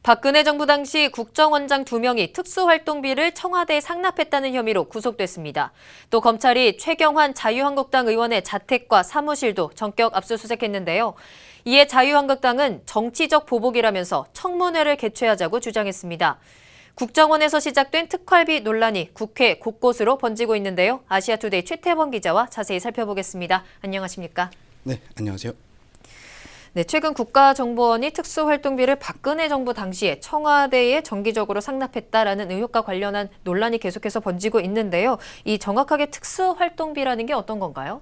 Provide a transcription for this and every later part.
박근혜 정부 당시 국정원장 2명이 특수활동비를 청와대에 상납했다는 혐의로 구속됐습니다. 또 검찰이 최경환 자유한국당 의원의 자택과 사무실도 전격 압수수색했는데요. 이에 자유한국당은 정치적 보복이라면서 청문회를 개최하자고 주장했습니다. 국정원에서 시작된 특활비 논란이 국회 곳곳으로 번지고 있는데요. 아시아투데이 최태범 기자와 자세히 살펴보겠습니다. 안녕하십니까? 네, 안녕하세요. 네, 최근 국가정보원이 특수활동비를 박근혜 정부 당시에 청와대에 정기적으로 상납했다라는 의혹과 관련한 논란이 계속해서 번지고 있는데요. 이 정확하게 특수활동비라는 게 어떤 건가요?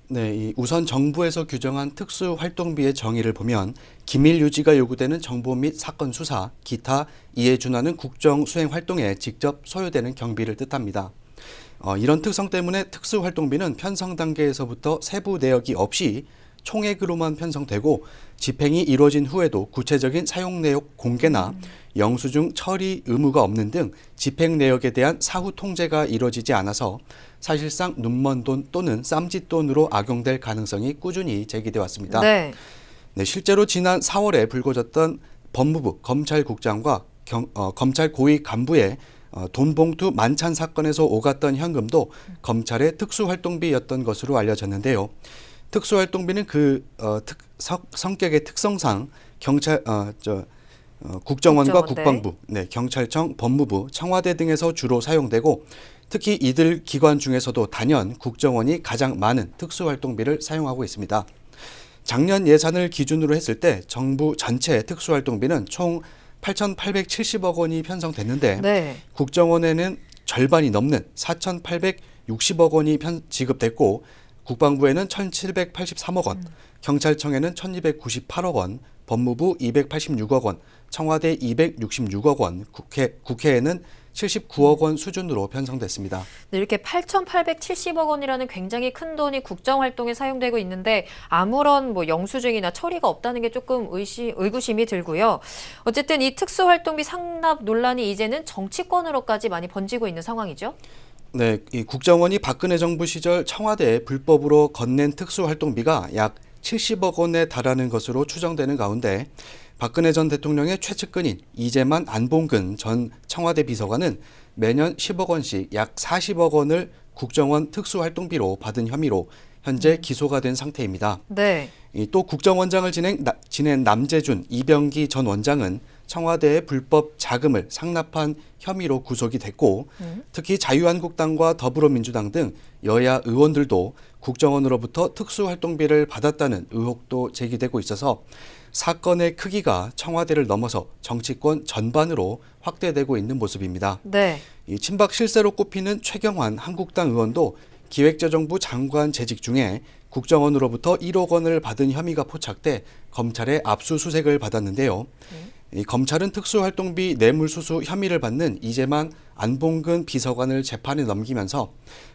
네, 우선 정부에서 규정한 특수활동비의 정의를 보면 기밀 유지가 요구되는 정보 및 사건 수사, 기타 이에 준하는 국정 수행 활동에 직접 소요되는 경비를 뜻합니다. 이런 특성 때문에 특수활동비는 편성 단계에서부터 세부 내역이 없이 총액으로만 편성되고 집행이 이루어진 후에도 구체적인 사용 내역 공개나 영수증 처리 의무가 없는 등 집행 내역에 대한 사후 통제가 이루어지지 않아서 사실상 눈먼 돈 또는 쌈짓돈으로 악용될 가능성이 꾸준히 제기돼 왔습니다. 네, 실제로 지난 4월에 불거졌던 법무부 검찰국장과 검찰 고위 간부의 돈봉투 만찬 사건에서 오갔던 현금도 검찰의 특수활동비였던 것으로 알려졌는데요. 특수활동비는 성격의 특성상 국정원과 국방부, 경찰청, 법무부, 청와대 등에서 주로 사용되고 특히 이들 기관 중에서도 단연 국정원이 가장 많은 특수활동비를 사용하고 있습니다. 작년 예산을 기준으로 했을 때 정부 전체 특수활동비는 총 8,870억 원이 편성됐는데 국정원에는 절반이 넘는 4,860억 원이 지급됐고 국방부에는 1,783억 원, 경찰청에는 1,298억 원, 법무부 286억 원, 청와대 266억 원, 국회에는 79억 원 수준으로 편성됐습니다. 네, 이렇게 8,870억 원이라는 굉장히 큰 돈이 국정활동에 사용되고 있는데 아무런 영수증이나 처리가 없다는 게 조금 의구심이 들고요. 어쨌든 이 특수활동비 상납 논란이 이제는 정치권으로까지 많이 번지고 있는 상황이죠. 네, 이 국정원이 박근혜 정부 시절 청와대에 불법으로 건넨 특수활동비가 약 70억 원에 달하는 것으로 추정되는 가운데 박근혜 전 대통령의 최측근인 이재만 안봉근 전 청와대 비서관은 매년 10억 원씩 약 40억 원을 국정원 특수활동비로 받은 혐의로 현재 기소가 된 상태입니다. 네. 또 국정원장을 지낸 남재준, 이병기 전 원장은 청와대에 불법 자금을 상납한 혐의로 구속이 됐고 특히 자유한국당과 더불어민주당 등 여야 의원들도 국정원으로부터 특수활동비를 받았다는 의혹도 제기되고 있어서 사건의 크기가 청와대를 넘어서 정치권 전반으로 확대되고 있는 모습입니다. 네. 이 친박 실세로 꼽히는 최경환 한국당 의원도 기획재정부 장관 재직 중에 국정원으로부터 1억 원을 받은 혐의가 포착돼 검찰의 압수수색을 받았는데요. 이 검찰은 특수활동비 뇌물수수 혐의를 받는 이재만 안봉근 비서관을 재판에 넘기면서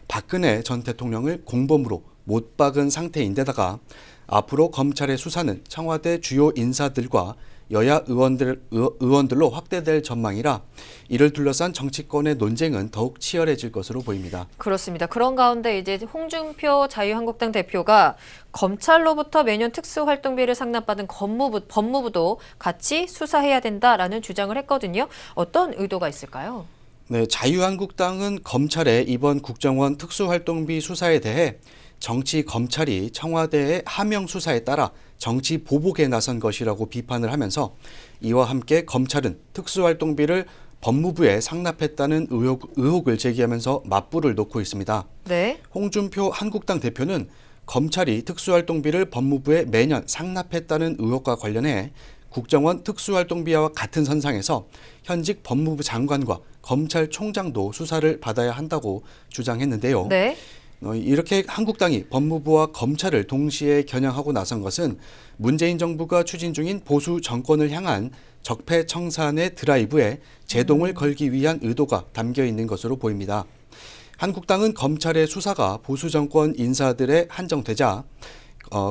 박근혜 전 대통령을 공범으로 못 박은 상태인데다가 앞으로 검찰의 수사는 청와대 주요 인사들과 여야 의원들로 확대될 전망이라 이를 둘러싼 정치권의 논쟁은 더욱 치열해질 것으로 보입니다. 그렇습니다. 그런 가운데 이제 홍준표 자유한국당 대표가 검찰로부터 매년 특수활동비를 상납받은 법무부도 같이 수사해야 된다라는 주장을 했거든요. 어떤 의도가 있을까요? 네, 자유한국당은 검찰의 이번 국정원 특수활동비 수사에 대해 정치 검찰이 청와대의 하명 수사에 따라 정치 보복에 나선 것이라고 비판을 하면서 이와 함께 검찰은 특수활동비를 법무부에 상납했다는 의혹을 제기하면서 맞불을 놓고 있습니다. 네. 홍준표 한국당 대표는 검찰이 특수활동비를 법무부에 매년 상납했다는 의혹과 관련해 국정원 특수활동비와 같은 선상에서 현직 법무부 장관과 검찰총장도 수사를 받아야 한다고 주장했는데요. 네. 이렇게 한국당이 법무부와 검찰을 동시에 겨냥하고 나선 것은 문재인 정부가 추진 중인 보수 정권을 향한 적폐청산의 드라이브에 제동을 걸기 위한 의도가 담겨 있는 것으로 보입니다. 한국당은 검찰의 수사가 보수 정권 인사들에 한정되자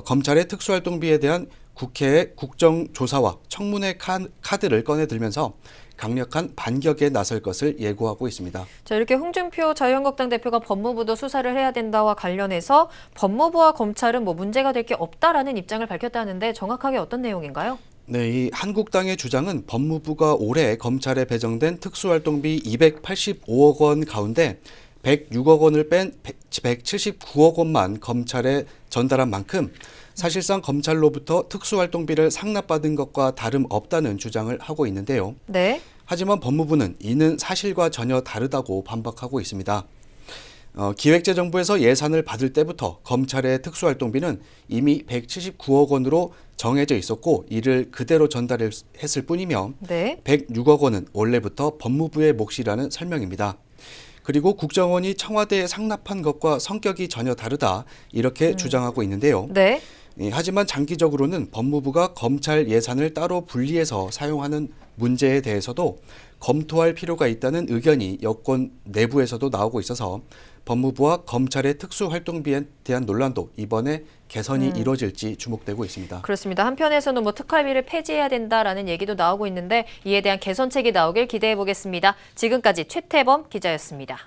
검찰의 특수활동비에 대한 국회의 국정조사와 청문회 카드를 꺼내들면서 강력한 반격에 나설 것을 예고하고 있습니다. 자, 이렇게 홍준표 자유한국당 대표가 법무부도 수사를 해야 된다와 관련해서 법무부와 검찰은 문제가 될 게 없다라는 입장을 밝혔다는데 정확하게 어떤 내용인가요? 네, 이 한국당의 주장은 법무부가 올해 검찰에 배정된 특수활동비 285억 원 가운데 106억 원을 뺀 179억 원만 검찰에 전달한 만큼 사실상 검찰로부터 특수활동비를 상납받은 것과 다름없다는 주장을 하고 있는데요. 네. 하지만 법무부는 이는 사실과 전혀 다르다고 반박하고 있습니다. 기획재정부에서 예산을 받을 때부터 검찰의 특수활동비는 이미 179억 원으로 정해져 있었고 이를 그대로 전달했을 뿐이며 네. 106억 원은 원래부터 법무부의 몫이라는 설명입니다. 그리고 국정원이 청와대에 상납한 것과 성격이 전혀 다르다 이렇게 주장하고 있는데요. 네. 하지만 장기적으로는 법무부가 검찰 예산을 따로 분리해서 사용하는 문제에 대해서도 검토할 필요가 있다는 의견이 여권 내부에서도 나오고 있어서 법무부와 검찰의 특수활동비에 대한 논란도 이번에 개선이 이루어질지 주목되고 있습니다. 그렇습니다. 한편에서는 특활비를 폐지해야 된다라는 얘기도 나오고 있는데 이에 대한 개선책이 나오길 기대해 보겠습니다. 지금까지 최태범 기자였습니다.